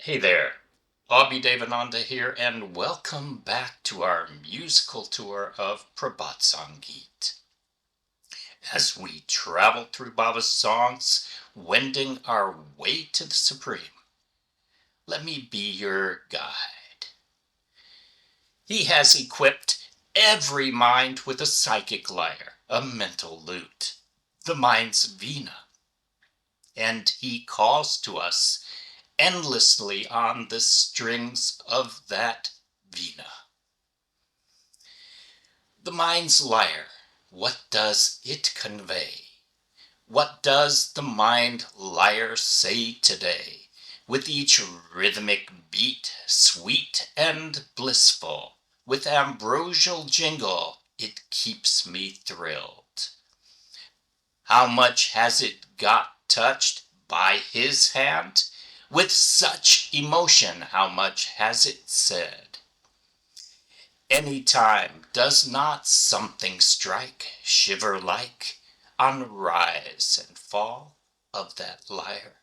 Hey there, Abhi Devananda here, and welcome back to our musical tour of Prabhat Sangeet. As we travel through Baba's songs, wending our way to the Supreme, let me be your guide. He has equipped every mind with a psychic lyre, a mental lute, the mind's vina, and he calls to us endlessly on the strings of that vina. The mind's lyre, what does it convey? What does the mind lyre say today? With each rhythmic beat, sweet and blissful, with ambrosial jingle, it keeps me thrilled. How much has it got touched by his hand? With such emotion, how much has it said? Any time does not something strike, shiver like, on rise and fall of that lyre?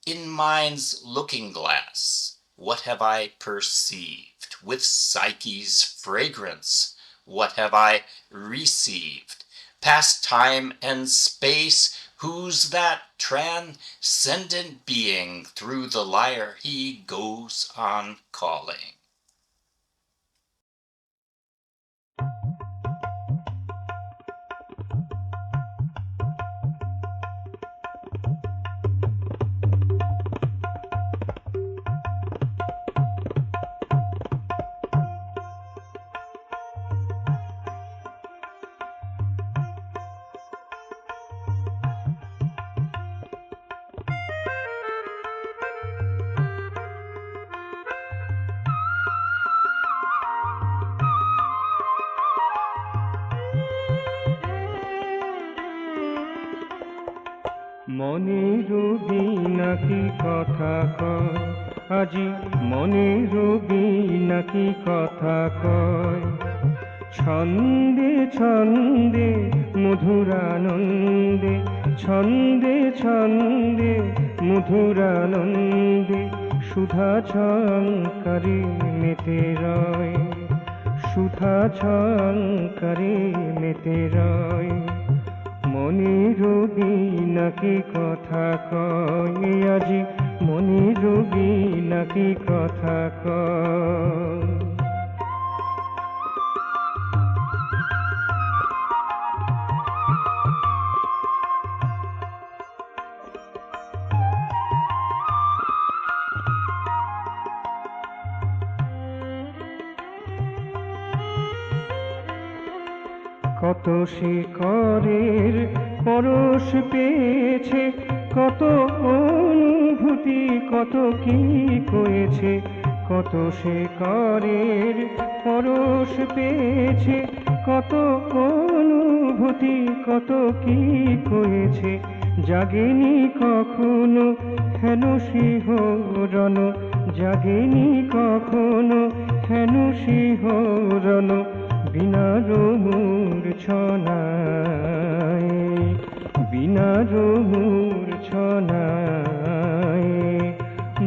In mind's looking glass, what have I perceived? With Psyche's fragrance, what have I received? Past time and space, who's that transcendent being? Through the lyre he goes on calling. মনের বীণা কি কথা কয়, আজি মনের বীণা কি কথা কয়। ছন্দে ছন্দে মধুরানন্দে, ছন্দে ছন্দে মধুরানন্দে, সুধা ছঙ্কারে মেতে রয়, সুধা ছঙ্কারে মেতে রয়। মনের বীণা কি কথা কয়, আজি মনের বীণা কি কথা কয়। কত শিকরের পরশ পেয়েছে, কত অনুভূতি কত কি কয়েছে। কত শিকরের পরশ পেয়েছে, কত অনুভূতি কত কি কয়েছে। জাগেনি কখনো হেন শিহরণ, জাগেনি কখনো হেন শিহরণ, বিনার মূর্ছনায়, বিনার মূর্ছনায়।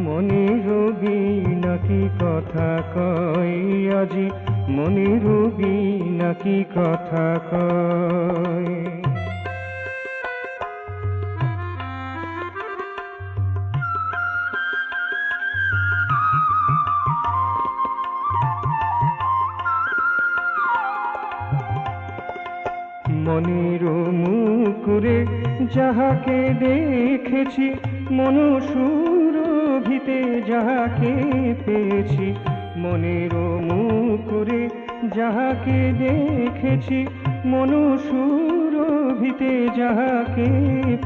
মনের বীণা কি কথা কয়, আজি মনের বীণা কি কথা কয়। মনের মুকুরে যাহাকে দেখেছি, মন সুরভিতে যাহাকে পেয়েছি। মনের মুকুরে যাহাকে দেখেছি, মন সুরভিতে যাহাকে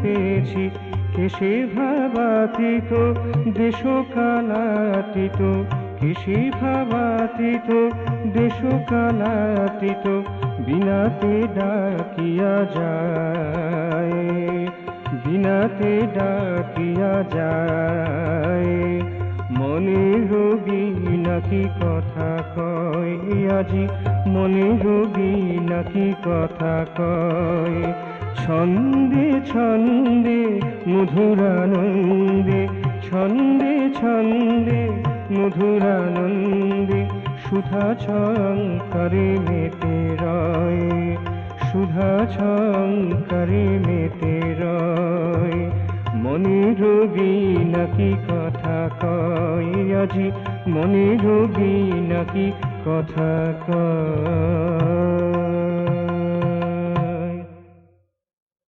পেয়েছি। কেশে ভাবাতীত দেশকালাতীত, কেশে ভাবাতীত দেশকালাতীত, বিনাতে ডাকিয়া যায়, বিনাতে ডাকিয়া যায়। মনের বীণা কি কথা কয়, আজি মনের বীণা কি কথা কয়। ছন্দে ছন্দে মধুরানন্দে, ছন্দে ছন্দে মধুরানন্দে সুধা ছঙ্কারে মেতে রয়, সুধা ছঙ্কারে মেতে রয়। মনের নাকি কথা কয় আজি, মনের নাকি কথা কয়।